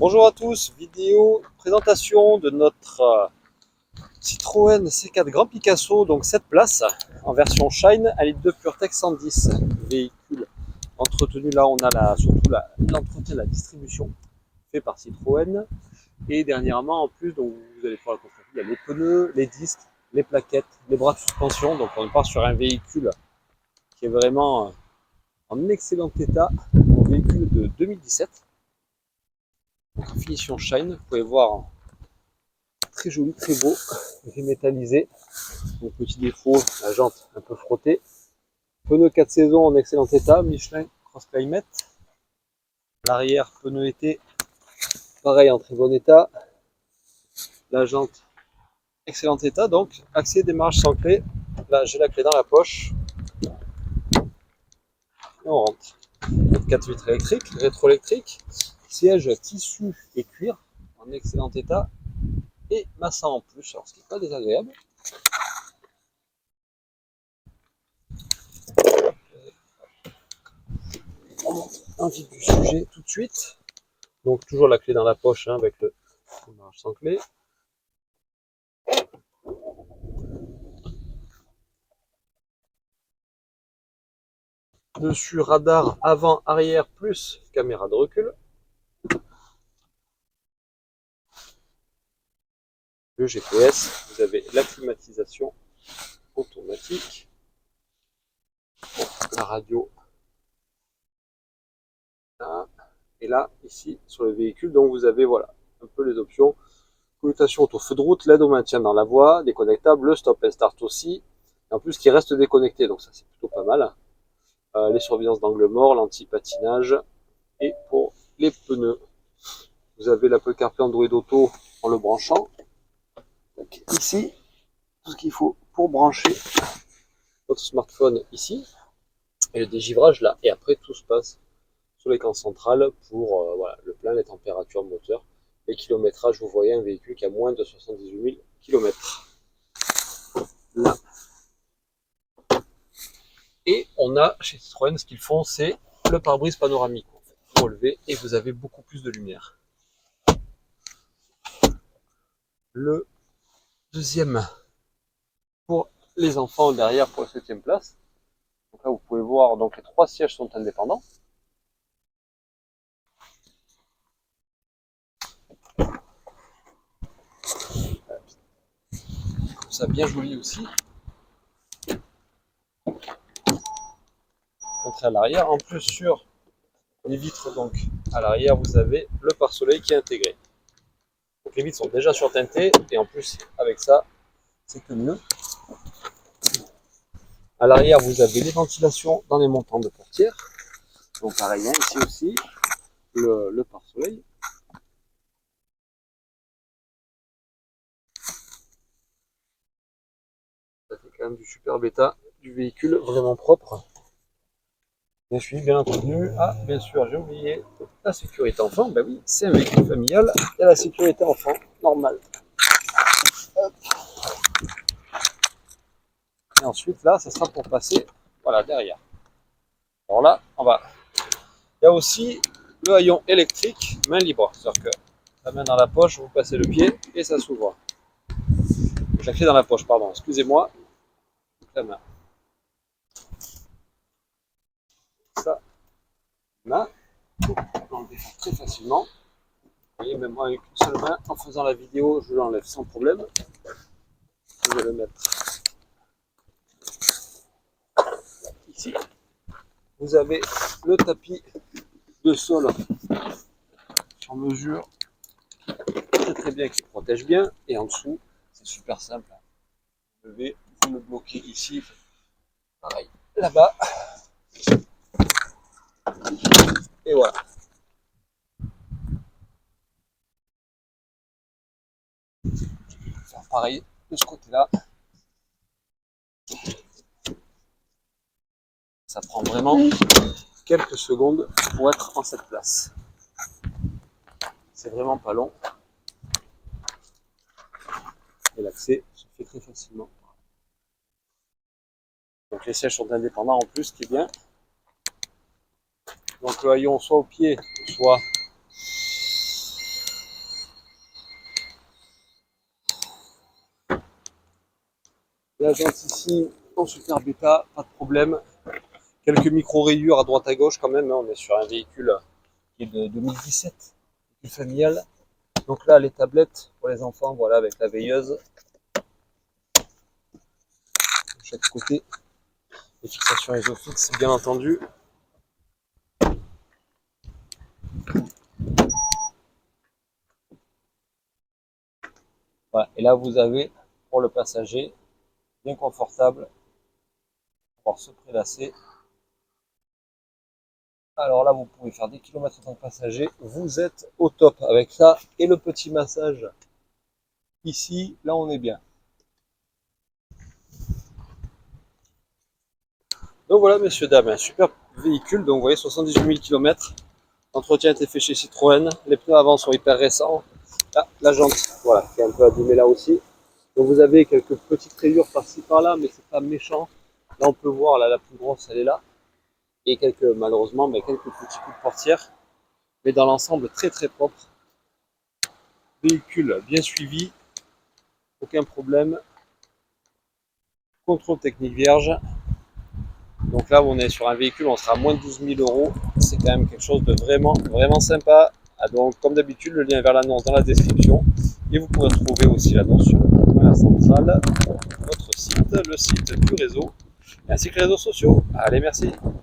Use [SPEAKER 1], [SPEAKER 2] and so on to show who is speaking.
[SPEAKER 1] Bonjour à tous, vidéo présentation de notre Citroën C4 Grand Picasso, donc 7 places en version Shine à litre de PureTech 110. Véhicule entretenu, là on a surtout l'entretien, la distribution fait par Citroën. Et dernièrement en plus, donc vous allez pouvoir le constater, il y a les pneus, les disques, les plaquettes, les bras de suspension. Donc on part sur un véhicule qui est vraiment en excellent état, un véhicule de 2017. Donc en finition Shine, vous pouvez voir, très joli, très beau, gris métallisé. Donc petit défaut, la jante un peu frottée. Pneus 4 saisons en excellent état, Michelin Cross Climate. L'arrière, pneu été, pareil en très bon état. La jante, excellent état. Donc accès démarrage sans clé. Là j'ai la clé dans la poche. Et on rentre. 4 vitres électriques, rétroélectrique, siège tissu et cuir en excellent état. Et massa en plus, alors ce qui n'est pas désagréable. Un vif du sujet tout de suite. Donc toujours la clé dans la poche avec le démarrage sans clé. Dessus radar avant, arrière plus caméra de recul. Le GPS, vous avez la climatisation automatique. La radio. Là. Et là, ici, sur le véhicule, donc vous avez voilà, un peu les options. Commutation auto, feu de route, l'aide au maintien dans la voie, déconnectable, le stop and start aussi. Et en plus, qui reste déconnecté, donc ça c'est plutôt pas mal. Les surveillances d'angle mort, l'anti-patinage. Et pour les pneus, vous avez l'Apple CarPlay Android Auto en le branchant. Donc, ici, tout ce qu'il faut pour brancher votre smartphone ici. Et le dégivrage là. Et après, tout se passe sur l'écran central pour voilà, le plein, les températures moteur, les kilométrages. Vous voyez un véhicule qui a moins de 78 000 km. Là. Et on a chez Citroën, ce qu'ils font, c'est le pare-brise panoramique. Vous relevez et vous avez beaucoup plus de lumière. Le deuxième pour les enfants derrière pour la 7e place. Donc là, vous pouvez voir, donc les 3 sièges sont indépendants. Comme ça, bien joli aussi. Entrée à l'arrière. En plus, sur les vitres, donc à l'arrière, vous avez le pare-soleil qui est intégré. Donc les vitres sont déjà surteintées et en plus, avec ça, c'est que mieux. À l'arrière, vous avez les ventilations dans les montants de portière. Donc pareil, hein, ici aussi, le pare-soleil. Ça fait quand même du super état du véhicule, vraiment propre. Bien suivi, bien entretenu. Ah, bien sûr, j'ai oublié la sécurité enfant. Ben oui, c'est un véhicule familial. Il y a la sécurité enfant, normal. Hop. Et ensuite, là, ça sera pour passer, voilà, derrière. Alors là, on va. Il y a aussi le haillon électrique main libre. C'est-à-dire que la main dans la poche, vous passez le pied et ça s'ouvre. La clé dans la poche, pardon, excusez-moi. La main. Ça, là, on l'enlève très facilement. Vous voyez, même moi avec une seule main, en faisant la vidéo, je l'enlève sans problème. Je vais le mettre ici. Vous avez le tapis de sol sur mesure, très bien, qui protège bien. Et en dessous, c'est super simple. Vous levez, vous le bloquez ici, pareil, là-bas. Et voilà. Faire pareil de ce côté-là. Ça prend vraiment quelques secondes pour être en cette place. C'est vraiment pas long. Et l'accès se fait très facilement. Donc les sièges sont indépendants en plus, ce qui est bien. Donc le haillon soit au pied, soit La jante ici en super bêta, pas de problème. Quelques micro-rayures à droite à gauche quand même, hein. On est sur un véhicule qui est de 2017, véhicule familial. Donc là, les tablettes pour les enfants, voilà, avec la veilleuse. De chaque côté, les fixations ISOFIX, bien entendu. Voilà. Et là, vous avez, pour le passager, bien confortable, pour se prélasser. Alors là, vous pouvez faire des kilomètres en tant que passager. Vous êtes au top avec ça et le petit massage ici. Là, on est bien. Donc voilà, messieurs, dames, un super véhicule. Donc vous voyez, 78 000 km. L'entretien a été fait chez Citroën. Les pneus avant sont hyper récents. Là, la jante, voilà, qui est un peu abîmée là aussi. Donc vous avez quelques petites rayures par-ci par-là, mais c'est pas méchant. Là, on peut voir, là, la plus grosse, elle est là. Et quelques, malheureusement, mais quelques petits coups de portière. Mais dans l'ensemble, très très propre. Véhicule bien suivi. Aucun problème. Contrôle technique vierge. Donc là, on est sur un véhicule, on sera à moins de 12 000 euros. C'est quand même quelque chose de vraiment, vraiment sympa. Ah, donc, comme d'habitude, le lien vers l'annonce dans la description. Et vous pourrez trouver aussi l'annonce sur le point central, notre site, le site du réseau, ainsi que les réseaux sociaux. Allez, merci.